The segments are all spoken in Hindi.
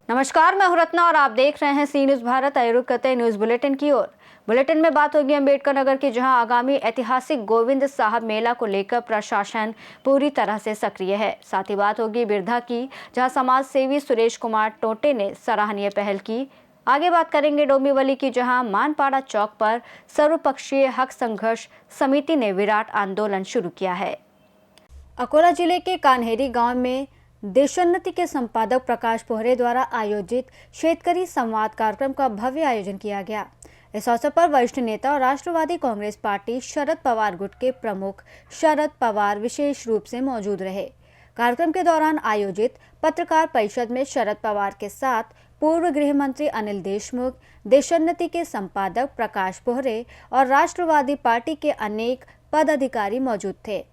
नमस्कार, मैं हूं रत्ना और आप देख रहे हैं सी न्यूज भारत। आयोग करते न्यूज बुलेटिन की ओर। बुलेटिन में बात होगी अंबेडकर नगर की, जहां आगामी ऐतिहासिक गोविंद साहब मेला को लेकर प्रशासन पूरी तरह से सक्रिय है। साथ ही बात होगी बिरधा की, जहां समाज सेवी सुरेश कुमार टोटे ने सराहनीय पहल की। आगे बात करेंगे डोंबिवली की, जहां मानपाड़ा चौक पर सर्वपक्षीय हक संघर्ष समिति ने विराट आंदोलन शुरू किया है। अकोला जिले के कान्हेरी गांव में देशोन्नति के संपादक प्रकाश पोहरे द्वारा आयोजित शेतकरी संवाद कार्यक्रम का भव्य आयोजन किया गया। इस अवसर पर वरिष्ठ नेता और राष्ट्रवादी कांग्रेस पार्टी शरद पवार गुट के प्रमुख शरद पवार विशेष रूप से मौजूद रहे। कार्यक्रम के दौरान आयोजित पत्रकार परिषद में शरद पवार के साथ पूर्व गृह मंत्री अनिल देशमुख, देशोन्नति के संपादक प्रकाश पोहरे और राष्ट्रवादी पार्टी के अनेक पदाधिकारी मौजूद थे।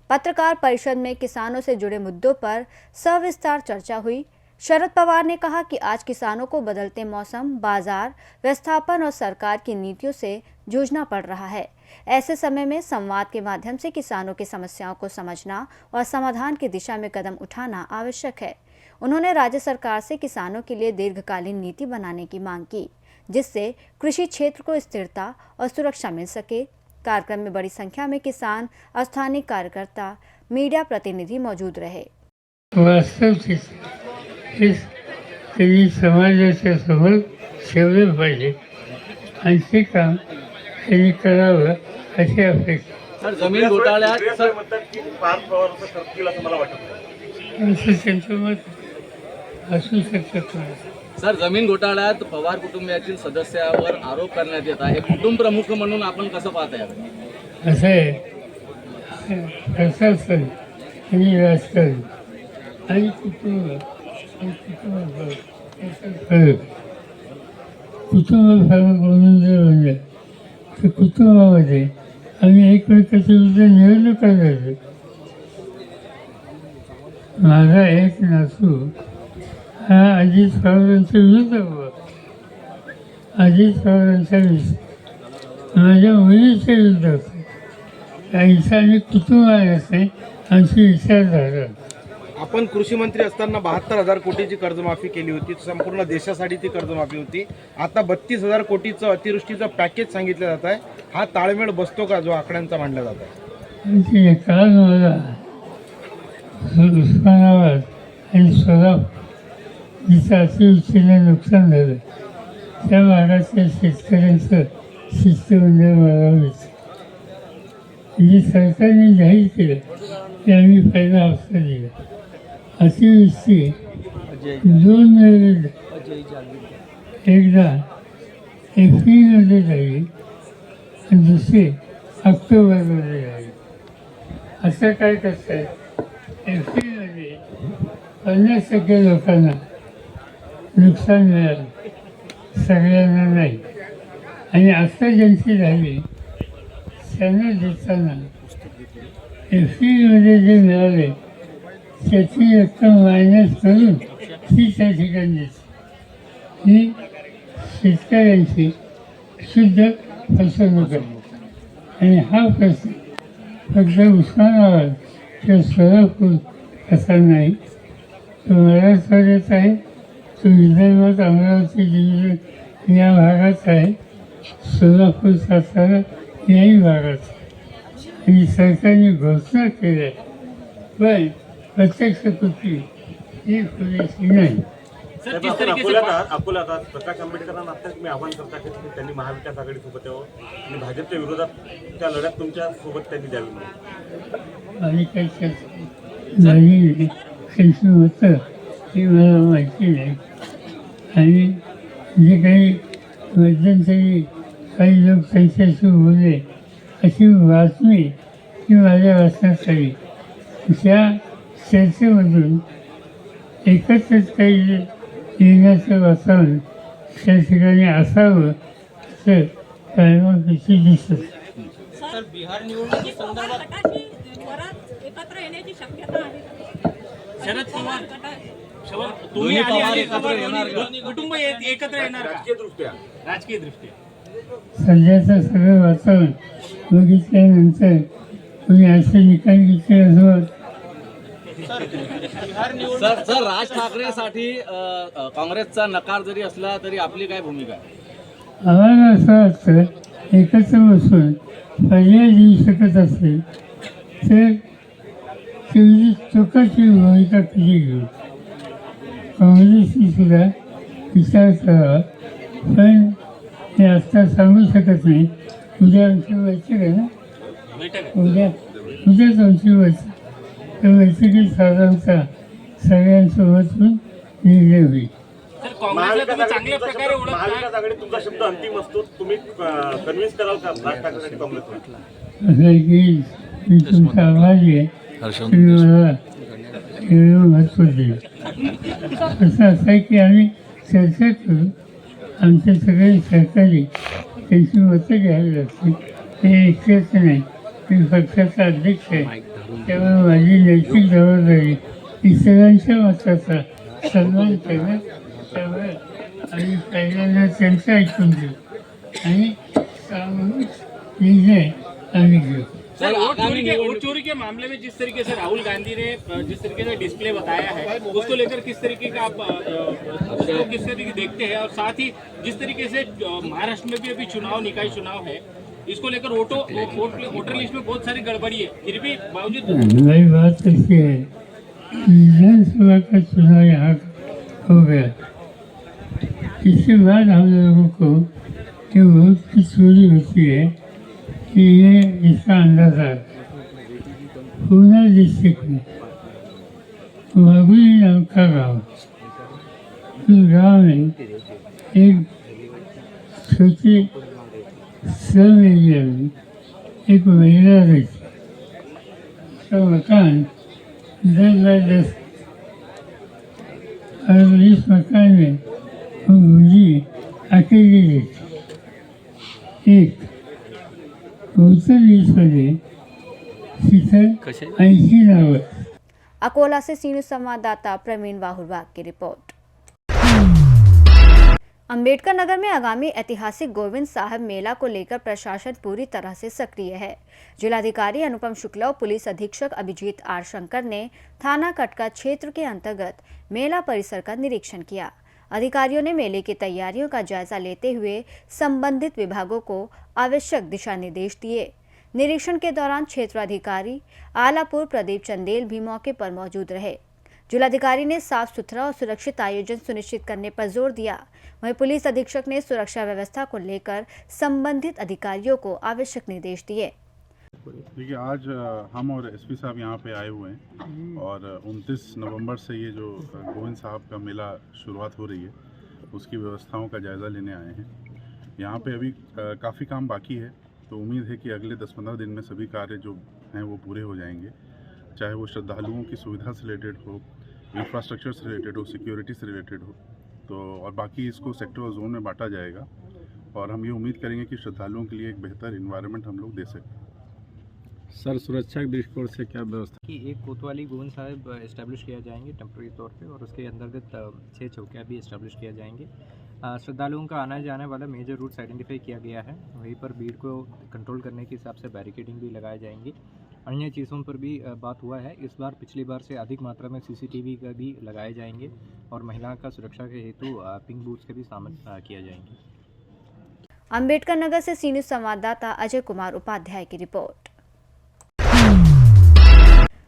पत्रकार परिषद में किसानों से जुड़े मुद्दों पर सविस्तार चर्चा हुई। शरद पवार ने कहा कि आज किसानों को बदलते मौसम, बाजार व्यवस्थापन और सरकार की नीतियों से जूझना पड़ रहा है। ऐसे समय में संवाद के माध्यम से किसानों की समस्याओं को समझना और समाधान की दिशा में कदम उठाना आवश्यक है। उन्होंने राज्य सरकार से किसानों के लिए दीर्घकालीन नीति बनाने की मांग की, जिससे कृषि क्षेत्र को स्थिरता और सुरक्षा मिल सके। कार्यक्रम में बड़ी संख्या में किसान, स्थानीय कार्यकर्ता, मीडिया प्रतिनिधि मौजूद रहे। समाजाच्या समोर ठेवले पाहिजे आणि ते काम त्यांनी करावं अशी अपेक्षा। सर, जमीन घोटाळ्यात सर म्हणतात की पार्थ पवार असं करतील असं मला वाटत नाही। असं त्यांचं मत असू शकतं। सर, जमीन घोटाळ्यात पवार कुटुंबातील सदस्यावर आरोप करण्यात येत आहे। कुटुंब प्रमुख म्हणून आपण कसं पाहताय? असं आहे, प्रशासन आणि राजकारण आणि कुटुंब फरक म्हणून जर म्हणलं तर कुटुंबामध्ये आम्ही एकमेकाच्या विरुद्ध निवडणूक करायचो। माझा एक नातू हा अजित पवारांच्या विरुद्ध उभा, अजित पवारांच्या माझ्या मुलीच्या विरुद्ध होते। आणि कुटुंबात आमची विचारधारा। आपण कृषी मंत्री असताना 72,000 कोटीची कर्जमाफी केली होती, संपूर्ण देशासाठी ती कर्जमाफी होती। आता 32,000 कोटीचं अतिवृष्टीचं पॅकेज सांगितलं जात आहे। हा ताळमेळ बसतो का जो आकड्यांचा मांडला जात आहे? काल मला उस्मानाबाद आणि सोलापूर जिथं अतिवृष्टीनं नुकसान झालं त्या भागातल्या शेतकऱ्यांचं शिष्टमंडळ मला विचारलं। म्हणजे सरकारने जाहीर केलं की आम्ही पहिला हप्ता दिला। अतिवृष्टी 2 वेळेला, एकदा एप्रिलमध्ये जाईल आणि दुसरी ऑक्टोबरमध्ये जाईल। असं काय करताय? एप्रिलमध्ये 50% लोकांना नुकसान मिळालं, सगळ्यांना नाही। आणि आता ज्यांची झाली त्यांना देताना एप्रिलमध्ये जे मिळाले त्याची रक्कम मायनस करून ती त्या ठिकाणी देते। ही शेतकऱ्यांची शुद्ध फसवणूक आहे। आणि हा प्रश्न फक्त उस्मानाबाद किंवा सोलापूर असा नाही, तो मराठवाड्यात आहे, तो विदर्भात अमरावती डिव्हिजन या भागात आहे, सोलापूर सातारा याही भागात। आणि सरकारने घोषणा केल्या पण प्रत्यक्ष कृती ही पुरेशी नाही। अकोल्यात प्रकाश आंबेडकरांना आता तुम्ही आव्हान करता की त्यांनी महाविकास आघाडीसोबत यावं आणि भाजपच्या विरोधात त्या लढ्यात तुमच्या सोबत त्यांनी द्यावी म्हणून? आणि काही नाही, त्यांची होतं हे मला माहिती नाही। आणि जे काही मध्यंतरी काही लोक त्यांच्याशी बोलले अशी बातमी ही माझ्या वाचण्यात आली। त्या चर्चेमधून एकत्रच काही येण्याचं वातावरण त्या ठिकाणी असावं असं कायमाची दिसत। सर, बिहार निवडणुकीसंदर्भात एकत्र येण्याची शक्यता आहे। शरद पवार तुम्ही कुटुंब एकत्र येणार राजकीय दृष्ट्या? सध्याचं सगळं वातावरण बघितल्यानंतर कोई ऐसे निकाल के असं सर राज ठाकरेसाठी काँग्रेसचा नकार जरी असला तरी आपली काय भूमिका आहे? आम्हाला असं वाटतं एकत्र बसून पर्याय देऊ शकत असेल तर तेवढी चुकाची भूमिका कशी घेऊ. काँग्रेसने सुद्धा विचार करावा, पण हे आत्ता सांगू शकत नाही. उद्या आमची बैठक आहे ना, उद्याच आमची बैठक. त्या बैठकीत साधारणतः सगळ्यांसोबत निर्णय होईल. सर काँग्रेसला तुम्ही चांगल्या प्रकारे ओळखता. महाविकास आघाडी तुमचा शब्द अंतिम असतो, तुम्ही कन्व्हिन्स कराल का राज ठाकरेंसाठी काँग्रेसला? असं आहे की मी तुमचा आभारी आहे, तुम्ही मला एवढं महत्त्व दिलं. असं आहे की आम्ही चर्चा करू, आमचे सगळे सहकारी त्यांची मतं घ्यावी लागतील. ते एकच नाही, मी पक्षाचा अध्यक्ष आहे, त्यामुळे माझी नैतिक जबाबदारी इतरांच्या मताचा सन्मान करणं. त्यामुळे आम्ही पहिल्यांदा त्यांचं ऐकून घेऊ आणि सामूहिक निर्णय आम्ही घेऊ. सर वोट चोरी के मामले में जिस तरीके से राहुल गांधी ने जिस तरीके से डिस्प्ले बताया है उसको लेकर किस तरीके का आप उसको किस तरीके देखते हैं, और साथ ही जिस तरीके से महाराष्ट्र में भी अभी चुनाव निकाय चुनाव है, इसको लेकर वोटर लिस्ट में बहुत सारी गड़बड़ी है, फिर भी बावजूद मेरी बात ऐसी है, विधानसभा का चुनाव यहाँ हो गया, इसके बाद हम लोगों को ये वोट की चोरी होती है कि ये इसका अंदाजा पूना डिस्ट्रिक्ट में वागुली नाम का गाँव, उस गाँव में एक छोटे स्लम एरिया में एक महिला रहती, उसका मकान 10 बाय 10 और इस मकान में वो मुझे अकेली रहती. एक उत्तर ईस्टमध्ये तिथं 80 नावं. अकोला से सी न्यूज संवाददाता प्रवीण वाहुरवाग की रिपोर्ट। अंबेडकर नगर में आगामी ऐतिहासिक गोविंद साहब मेला को लेकर प्रशासन पूरी तरह से सक्रिय है। जिलाधिकारी अनुपम शुक्ला और पुलिस अधीक्षक अभिजीत आर शंकर ने थाना कटका क्षेत्र के अंतर्गत मेला परिसर का निरीक्षण किया। अधिकारियों ने मेले की तैयारियों का जायजा लेते हुए संबंधित विभागों को आवश्यक दिशा निर्देश दिए। निरीक्षण के दौरान क्षेत्राधिकारी आलापुर प्रदीप चंदेल भी मौके पर मौजूद रहे। जिलाधिकारी ने साफ सुथरा और सुरक्षित आयोजन सुनिश्चित करने पर जोर दिया। वहीं पुलिस अधीक्षक ने सुरक्षा व्यवस्था को लेकर संबंधित अधिकारियों को आवश्यक निर्देश दिए। देखिए, आज हम और एसपी साहब यहाँ पे आए हुए हैं और 29 नवंबर से ये जो गोविंद साहब का मेला शुरुआत हो रही है उसकी व्यवस्थाओं का जायज़ा लेने आए हैं। यहाँ पे अभी काफ़ी काम बाकी है, तो उम्मीद है कि अगले 10-15 दिन में सभी कार्य जो हैं वो पूरे हो जाएंगे, चाहे वो श्रद्धालुओं की सुविधा से रिलेटेड हो, इंफ्रास्ट्रक्चर से रिलेटेड हो, सिक्योरिटी से रिलेटेड हो, तो और बाकी इसको सेक्टर और जोन में बांटा जाएगा और हम ये उम्मीद करेंगे कि श्रद्धालुओं के लिए एक बेहतर इन्वायरमेंट हम लोग दे सकें। सर, सुरक्षा के दृष्टिकोण से क्या व्यवस्था? कि एक कोतवाली गोविंद साहब इस्टेब्लिश किया जाएंगे टेम्प्रेरी तौर पे और उसके अंतर्गत 6 चौकियाँ भी इस्टेब्लिश किया जाएंगे। श्रद्धालुओं का आना जाने वाला मेजर रूट्स आइडेंटिफाई किया गया है, वहीं पर भीड़ को कंट्रोल करने के हिसाब से बैरिकेडिंग भी लगाई जाएंगी। अन्य चीज़ों पर भी बात हुआ है, इस बार पिछली बार से अधिक मात्रा में CCTV का भी लगाए जाएंगे और महिला का सुरक्षा के हेतु पिंक बूथ्स के भी शामिल किया जाएंगे। अंबेडकर नगर से सी न्यूज संवाददाता अजय कुमार उपाध्याय की रिपोर्ट।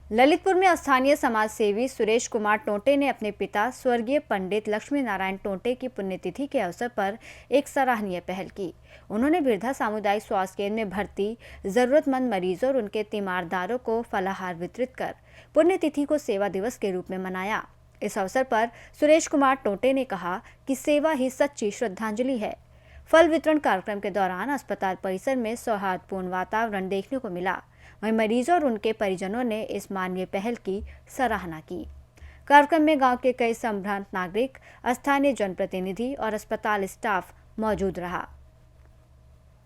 ललितपुर में स्थानीय समाज सेवी सुरेश कुमार टोंटे ने अपने पिता स्वर्गीय पंडित लक्ष्मी नारायण टोंटे की पुण्यतिथि के अवसर पर एक सराहनीय पहल की। उन्होंने वृद्धा सामुदायिक स्वास्थ्य केंद्र में भर्ती जरूरतमंद मरीजों और उनके तीमारदारों को फलाहार वितरित कर पुण्यतिथि को सेवा दिवस के रूप में मनाया। इस अवसर पर सुरेश कुमार टोंटे ने कहा कि सेवा ही सच्ची श्रद्धांजलि है। फल वितरण कार्यक्रम के दौरान अस्पताल परिसर में सौहार्दपूर्ण वातावरण देखने को मिला। वहीं मरीजों और उनके परिजनों ने इस मानवीय पहल की सराहना की। कार्यक्रम में गांव के कई संभ्रांत नागरिक, स्थानीय जनप्रतिनिधि और अस्पताल स्टाफ मौजूद रहा।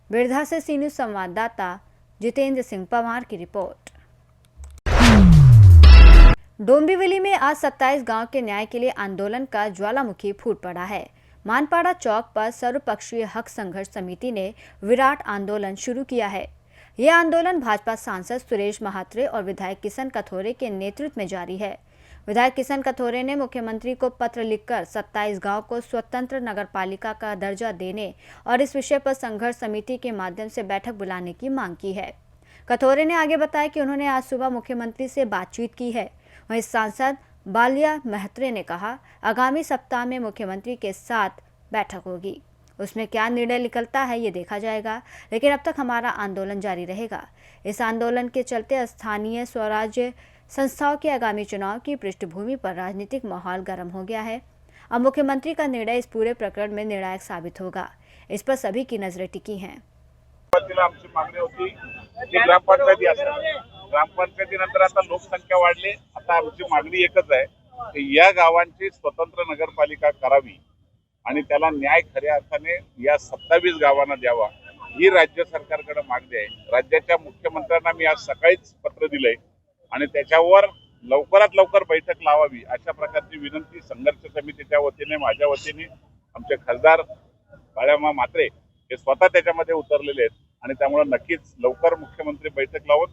बिरधा से सी न्यूज संवाददाता जितेंद्र सिंह पवार की रिपोर्ट। डोंबिवली में आज 27 गांव के न्याय के लिए आंदोलन का ज्वालामुखी फूट पड़ा है। मानपाड़ा चौक पर सर्वपक्षीय हक संघर्ष समिति ने विराट आंदोलन शुरू किया है। यह आंदोलन भाजपा सांसद सुरेश महात्रे और विधायक किशन कथोरे के नेतृत्व में जारी है। विधायक किशन कथोरे ने मुख्यमंत्री को पत्र लिखकर 27 गांव को स्वतंत्र नगरपालिका का दर्जा देने और इस विषय पर संघर्ष समिति के माध्यम से बैठक बुलाने की मांग की है। कथोरे ने आगे बताया कि उन्होंने आज सुबह मुख्यमंत्री से बातचीत की है। वहीं सांसद बालिया महत्रे ने कहा, आगामी सप्ताह में मुख्यमंत्री के साथ बैठक होगी, उसमें क्या निर्णय निकलता है ये देखा जाएगा, लेकिन अब तक हमारा आंदोलन जारी रहेगा। इस आंदोलन के चलते स्थानीय स्वराज्य संस्थाओं के आगामी चुनाव की पृष्ठभूमि पर राजनीतिक माहौल गर्म हो गया है। अब मुख्यमंत्री का निर्णय इस पूरे प्रकरण में निर्णायक साबित होगा। इस पर सभी की नजरें टिकी हैं। आमची मागणी होती की ग्रामपंचायती असेल, ग्रामपंचायतीनंतर आता लोकसंख्या वाढली, आता आमची मागणी एकच आहे की या गावांची स्वतंत्र नगरपालिका करावी आणि त्याला न्याय खऱ्या अर्थाने या 27 गावांना द्यावा, ही राज्य सरकारकडे मागणी आहे। राज्याच्या मुख्यमंत्र्यांना मी आज सकाळीच पत्र दिलंय आणि त्याच्यावर लवकरात लवकर बैठक लावावी अशा प्रकारची विनंती संघर्ष समितीच्या वतीने, माझ्या वतीने, आमचे खासदार बाळामा म्हात्रे हे स्वतः त्याच्यामध्ये उतरलेले आहेत आणि त्यामुळे नक्कीच लवकर मुख्यमंत्री बैठक लावून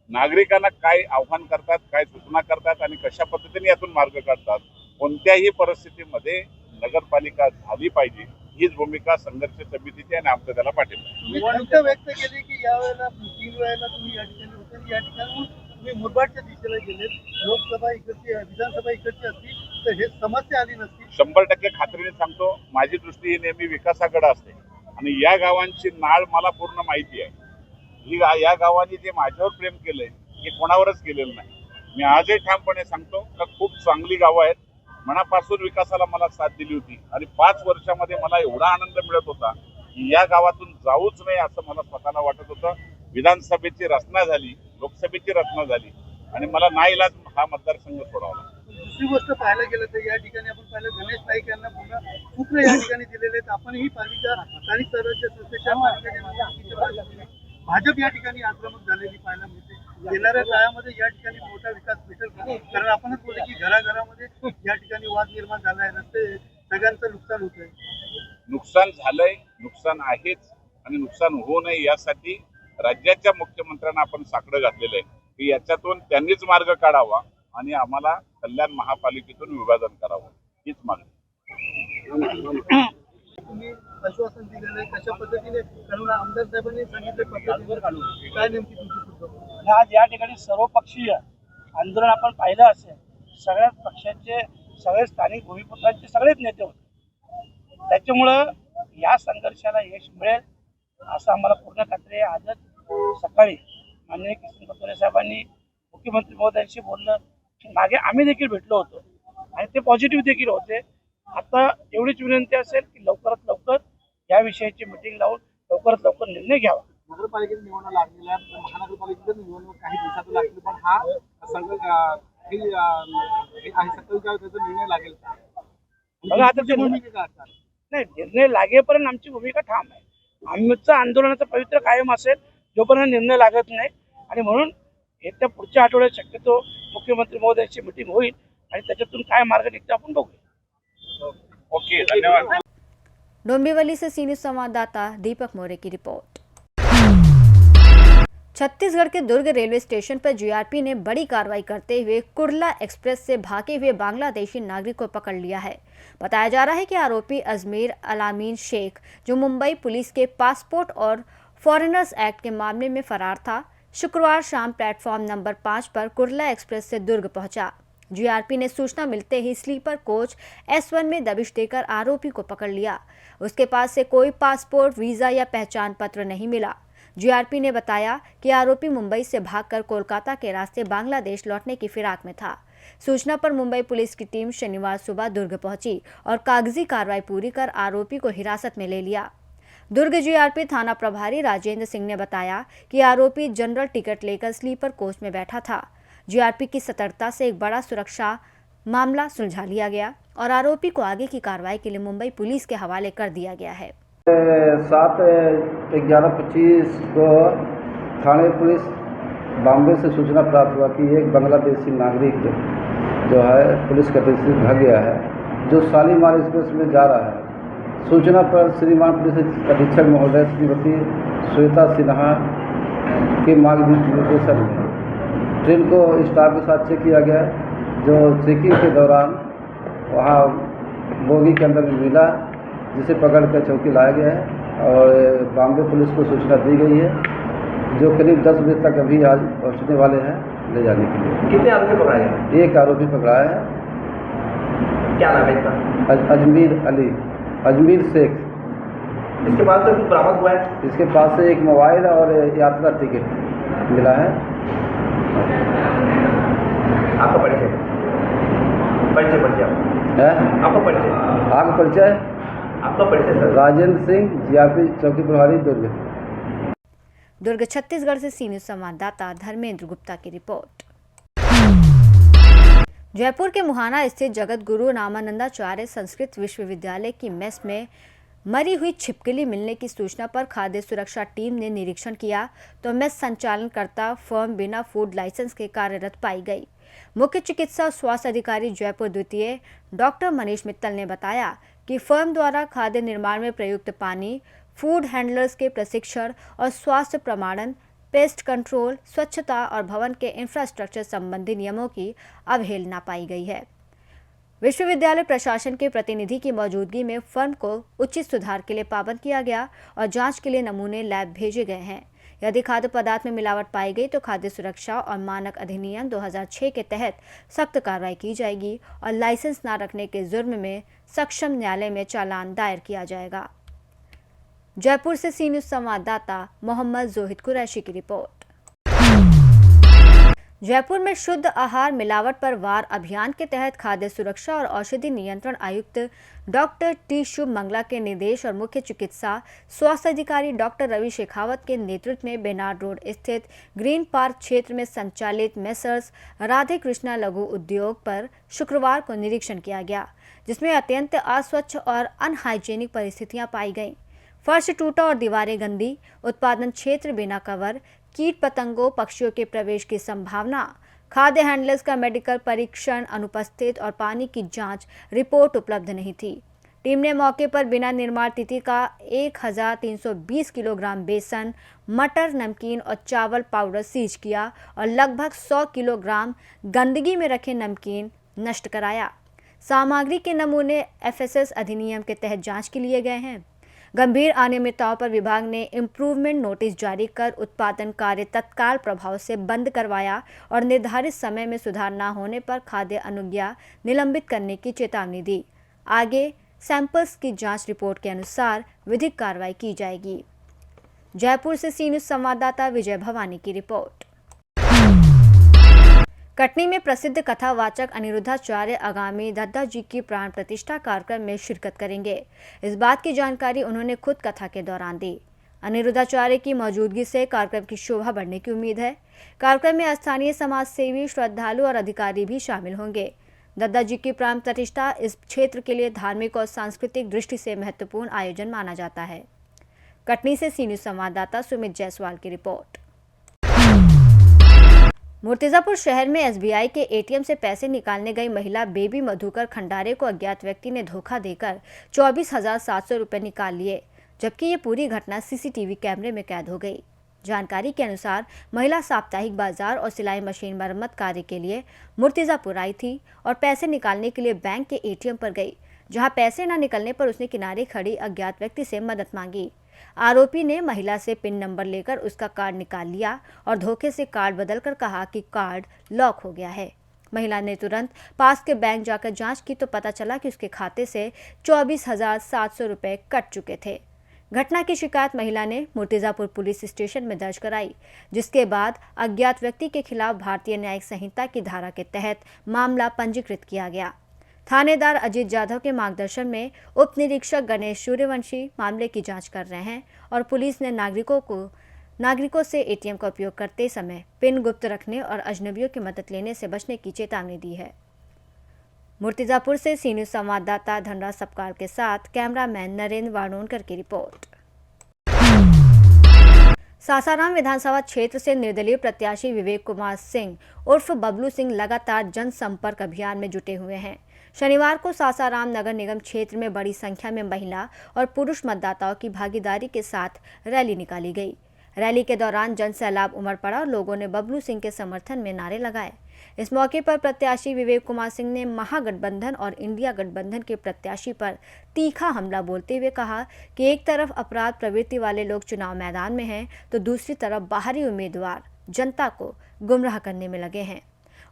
नागरिकांना काय आव्हान करतात, काय सूचना करतात आणि कशा पद्धतीने यातून मार्ग काढतात, कोणत्याही परिस्थितीमध्ये नगरपालिका झाली पाहिजे, हीच भूमिका संघर्ष समितीची आणि आमचं त्याला पाठिंबा व्यक्त केली की यावेळेला 3 वेळेला तुम्ही या ठिकाणी होते, या ठिकाणी तुम्ही मुरबाडच्या दिशेला गेले, लोकसभा इकडची विधानसभा इकडची असती तर हे समस्या आली नसती। 100% खात्रीने सांगतो, माझी दृष्टी ही नेहमी विकासाकडे असते आणि या गावांची नाळ मला पूर्ण माहिती आहे। ही या गावांनी जे माझ्यावर प्रेम केलंय हे कोणावरच केलेलं नाही। मी आजही ठामपणे सांगतो की खूप चांगली गावं आहेत, मनापासून विकासाला मला साथ दिली होती आणि 5 वर्षामध्ये मला एवढा आनंद मिळत होता की या गावातून जाऊच नाही असं मला स्वतःला वाटत होतं। विधानसभेची रचना झाली, लोकसभेची रचना झाली आणि मला नाईलाज हा मतदारसंघ सोडावा लागला। दुसरी गोष्ट पाहायला गेलं तर या ठिकाणी आपण पाहिलं गणेश नाईक यांना पुन्हा सूत्र या ठिकाणी दिलेले आहेत। आपण ही पालिका स्थानिक स्वराज्य संस्थेच्या पालिकेच्या भाजप या ठिकाणी आक्रमक झालेली पाहायला मिळते। येणाऱ्या काळामध्ये या ठिकाणी मोठा विकास भेटेल का? कारण आपणच बोलले की घराघरामध्ये या ठिकाणी वाद निर्माण झाला आहे, रस्ते सगळ्यांचं नुकसान होत आहे। नुकसान झालंय, नुकसान आहेच आणि नुकसान होऊ नये यासाठी राज्याच्या मुख्यमंत्र्यांना आपण साकडं घातलेलं आहे की याच्यातून त्यांनीच मार्ग काढावा आणि आम्हाला कल्याण महापालिकेतून विभाजन करावं, हीच मागणी। तुम्ही आश्वासन दिलेलं आहे, कशा पद्धतीने कारण आमदार साहेबांनी सांगितलं काय नेमकी तुमची आज या ठिकाणी सर्वपक्षीय आंदोलन आपण पाहिलं असेल, सगळ्याच पक्षाचे सगळे स्थानिक भूमिपुत्रांचे सगळेच नेते होते। त्याच्यामुळं या संघर्षाला यश मिळेल असं आम्हाला पूर्ण खात्री आहे। आजच सकाळी माननीय किशन कथोरे साहेबांनी मुख्यमंत्री महोदयांशी बोललं, मागे आम्ही देखील भेटलो होतो आणि ते पॉझिटिव्ह देखील होते। आता एवढीच विनंती असेल की लवकरात लवकर या विषयाची मीटिंग लावून लवकरात लवकर निर्णय घ्यावा। नगरपालिकेची निवडणूक लागलेल्या महानगरपालिकेची निवडणूक काही दिवसात लागली, पण हा त्याचा निर्णय लागेल का? बघा आता ते नाही, निर्णय लागेपर्यंत आमची भूमिका ठाम आहे। आमचं आंदोलनाचं पवित्र कायम असेल जोपर्यंत निर्णय लागत नाही आणि म्हणून येत्या पुढच्या आठवड्यात शक्यतो मुख्यमंत्री महोदयांची मीटिंग होईल आणि त्याच्यातून काय मार्ग निघतो आपण बघूया। ओके, धन्यवाद। डोंबिवली से सी न्यूज़ संवाददाता दीपक मोरे की रिपोर्ट। छत्तीसगढ़ के दुर्ग रेलवे स्टेशन पर जीआरपी ने बड़ी कार्रवाई करते हुए कुर्ला एक्सप्रेस से भागे हुए बांग्लादेशी नागरिक को पकड़ लिया है। बताया जा रहा है कि आरोपी अजमेर अलामीन शेख, जो मुंबई पुलिस के पासपोर्ट और फॉरेनर्स एक्ट के मामले में फरार था, शुक्रवार शाम प्लेटफॉर्म नंबर 5 पर कुर्ला एक्सप्रेस से दुर्ग पहुंचा। जीआरपी ने सूचना मिलते ही स्लीपर कोच S1 में दबिश देकर आरोपी को पकड़ लिया। उसके पास से कोई पासपोर्ट, वीज़ा या पहचान पत्र नहीं मिला। जीआरपी ने बताया कि आरोपी मुंबई से भागकर कोलकाता के रास्ते बांग्लादेश लौटने की फिराक में था। सूचना पर मुंबई पुलिस की टीम शनिवार सुबह दुर्ग पहुंची और कागजी कार्रवाई पूरी कर आरोपी को हिरासत में ले लिया। दुर्ग जीआरपी थाना प्रभारी राजेंद्र सिंह ने बताया कि आरोपी जनरल टिकट लेकर स्लीपर कोच में बैठा था। जीआरपी की सतर्कता से एक बड़ा सुरक्षा मामला सुलझा लिया गया और आरोपी को आगे की कार्रवाई के लिए मुंबई पुलिस के हवाले कर दिया गया है। 7/11/25 को थाने पुलिस बॉम्बे से सूचना प्राप्त हुआ कि एक बांग्लादेशी नागरिक जो है पुलिस कस्टडी से भाग गया है, जो शालीमार एक्सप्रेस में जा रहा है। सूचना पर श्रीमान पुलिस अधीक्षक महोदय श्रीमती श्वेता सिन्हा के मार्गदर्शन में ट्रेन को स्टाफ के साथ चेक किया गया, जो चेकिंग के दौरान वहाँ बोगी के अंदर मिला, जिसे पकड़ कर चौकी लाया गया है और बॉम्बे पुलिस को सूचना दी गई है, जो करीब 10 बजे तक अभी आज पहुँचने वाले हैं ले जाने के लिए। कितने आरोपी पकड़ाए हैं? एक आरोपी पकड़ाया है। क्या नाम है इसका? अजमीर शेख। इसके पास से कुछ बरामद हुआ है? इसके पास से एक मोबाइल और यात्रा टिकट मिला है। आपका परिचय आपका परिचय आपका परिचय सर? राजेंद्र सिंह, जीआरपी चौकी प्रभारी, दुर्ग। छत्तीसगढ़ से सी न्यूज संवाददाता धर्मेंद्र गुप्ता की रिपोर्ट। जयपुर के मुहाना स्थित जगत गुरु रामानंदाचार्य संस्कृत विश्वविद्यालय की मेस में मरी हुई छिपकली मिलने की सूचना पर खाद्य सुरक्षा टीम ने निरीक्षण किया तो मेस संचालनकर्ता फर्म बिना फूड लाइसेंस के कार्यरत पाई गई। मुख्य चिकित्सा और स्वास्थ्य अधिकारी जयपुर द्वितीय डॉक्टर मनीष मित्तल ने बताया कि फर्म द्वारा खाद्य निर्माण में प्रयुक्त पानी, फूड हैंडलर्स के प्रशिक्षण और स्वास्थ्य प्रमाणन, पेस्ट कंट्रोल, स्वच्छता और भवन के इंफ्रास्ट्रक्चर संबंधी नियमों की अवहेलना पाई गई है। विश्वविद्यालय प्रशासन के प्रतिनिधि की मौजूदगी में फर्म को उचित सुधार के लिए पाबंद किया गया और जांच के लिए नमूने लैब भेजे गए हैं। यदि खाद्य पदार्थ में मिलावट पाई गई तो खाद्य सुरक्षा और मानक अधिनियम 2006 के तहत सख्त कार्रवाई की जाएगी और लाइसेंस न रखने के जुर्म में सक्षम न्यायालय में चालान दायर किया जाएगा। जयपुर से सी न्यूज संवाददाता मोहम्मद जोहिद कुरैशी की रिपोर्ट। जयपुर में शुद्ध आहार मिलावट पर वार अभियान के तहत खाद्य सुरक्षा और औषधि नियंत्रण आयुक्त डॉक्टर टी शुभ मंगला के निर्देश और मुख्य चिकित्सा स्वास्थ्य अधिकारी डॉक्टर रवि शेखावत के नेतृत्व में बेनाड रोड स्थित ग्रीन पार्क क्षेत्र में संचालित मेसर्स राधे कृष्णा लघु उद्योग पर शुक्रवार को निरीक्षण किया गया, जिसमें अत्यंत अस्वच्छ और अनहाइजीनिक परिस्थितियां पाई गईं। फर्श टूटा और दीवारें गंदी, उत्पादन क्षेत्र बिना कवर, कीट पतंगों पक्षियों के प्रवेश की संभावना, खाद्य हैंडलर्स का मेडिकल परीक्षण अनुपस्थित और पानी की जांच रिपोर्ट उपलब्ध नहीं थी। टीम ने मौके पर बिना निर्माण तिथि का 1320 किलोग्राम बेसन, मटर, नमकीन और चावल पाउडर सीज किया और लगभग 100 किलोग्राम गंदगी में रखे नमकीन नष्ट कराया। सामग्री के नमूने एफएसएस अधिनियम के तहत जांच के लिए गए हैं। गंभीर अनियमितताओं पर विभाग ने इम्प्रूवमेंट नोटिस जारी कर उत्पादन कार्य तत्काल प्रभाव से बंद करवाया और निर्धारित समय में सुधार न होने पर खाद्य अनुज्ञा निलंबित करने की चेतावनी दी। आगे सैंपल्स की जांच रिपोर्ट के अनुसार विधिक कार्रवाई की जाएगी। जयपुर से सी न्यूज संवाददाता विजय भवानी की रिपोर्ट। कटनी में प्रसिद्ध कथावाचक अनिरुद्धाचार्य आगामी दद्दा जी की प्राण प्रतिष्ठा कार्यक्रम में शिरकत करेंगे। इस बात की जानकारी उन्होंने खुद कथा के दौरान दी। अनिरुद्धाचार्य की मौजूदगी से कार्यक्रम की शोभा बढ़ने की उम्मीद है। कार्यक्रम में स्थानीय समाज सेवी, श्रद्धालु और अधिकारी भी शामिल होंगे। दद्दा जी की प्राण प्रतिष्ठा इस क्षेत्र के लिए धार्मिक और सांस्कृतिक दृष्टि से महत्वपूर्ण आयोजन माना जाता है। कटनी से सी न्यूज संवाददाता सुमित जायसवाल की रिपोर्ट। मुर्तिजापुर शहर में एसबीआई के एटीएम से पैसे निकालने गई महिला बेबी मधुकर खंडारे को अज्ञात व्यक्ति ने धोखा देकर 24,700 रुपये निकाल लिए, जबकि ये पूरी घटना सीसीटीवी कैमरे में कैद हो गई। जानकारी के अनुसार महिला साप्ताहिक बाजार और सिलाई मशीन मरम्मत कार्य के लिए मुर्तिजापुर आई थी और पैसे निकालने के लिए बैंक के एटीएम पर गई, जहां पैसे न निकलने पर उसने किनारे खड़ी अज्ञात व्यक्ति से मदद मांगी। आरोपी ने महिला से पिन नंबर लेकर उसका कार्ड निकाल लिया और धोखे से कार्ड बदलकर कहा कि कार्ड लॉक हो गया है। महिला ने तुरंत पास के बैंक जाकर जांच की तो पता चला कि उसके खाते से 24,700 रुपये कट चुके थे। घटना की शिकायत महिला ने मुर्तिजापुर पुलिस स्टेशन में दर्ज कराई, जिसके बाद अज्ञात व्यक्ति के खिलाफ भारतीय न्यायिक संहिता की धारा के तहत मामला पंजीकृत किया गया। थानेदार अजीत जाधव के मार्गदर्शन में उप निरीक्षक गणेश सूर्यवंशी मामले की जांच कर रहे हैं और पुलिस ने नागरिकों से एटीएम का उपयोग करते समय पिन गुप्त रखने और अजनबियों की मदद लेने से बचने की चेतावनी दी है। मुर्तिजापुर से सी न्यूज संवाददाता धनराज सपकाल के साथ कैमरामैन नरेंद्र वाणोनकर की रिपोर्ट। सासाराम विधानसभा क्षेत्र से निर्दलीय प्रत्याशी विवेक कुमार सिंह उर्फ बबलू सिंह लगातार जनसंपर्क अभियान में जुटे हुए हैं। शनिवार को सासाराम नगर निगम क्षेत्र में बड़ी संख्या में महिला और पुरुष मतदाताओं की भागीदारी के साथ रैली निकाली गई। रैली के दौरान जन सैलाब उमड़ पड़ा और लोगों ने बबलू सिंह के समर्थन में नारे लगाए। इस मौके पर प्रत्याशी विवेक कुमार सिंह ने महागठबंधन और इंडिया गठबंधन के प्रत्याशी पर तीखा हमला बोलते हुए कहा कि एक तरफ अपराध प्रवृत्ति वाले लोग चुनाव मैदान में हैं तो दूसरी तरफ बाहरी उम्मीदवार जनता को गुमराह करने में लगे हैं।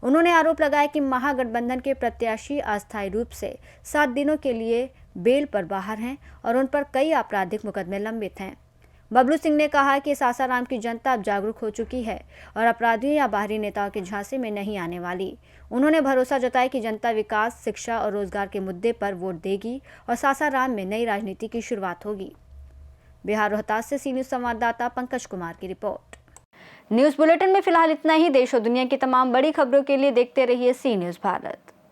उन्होंने आरोप लगाया कि महागठबंधन के प्रत्याशी अस्थायी रूप से 7 दिनों के लिए बेल पर बाहर हैं और उन पर कई आपराधिक मुकदमे लंबित हैं। बबलू सिंह ने कहा कि सासाराम की जनता अब जागरूक हो चुकी है और अपराधियों या बाहरी नेताओं के झांसे में नहीं आने वाली। उन्होंने भरोसा जताया कि जनता विकास, शिक्षा और रोजगार के मुद्दे पर वोट देगी और सासाराम में नई राजनीति की शुरुआत होगी। बिहार रोहतास से सी न्यूज़ संवाददाता पंकज कुमार की रिपोर्ट। न्यूज़ बुलेटिन में फिलहाल इतना ही। देश और दुनिया की तमाम बड़ी खबरों के लिए देखते रहिए सी न्यूज़ भारत।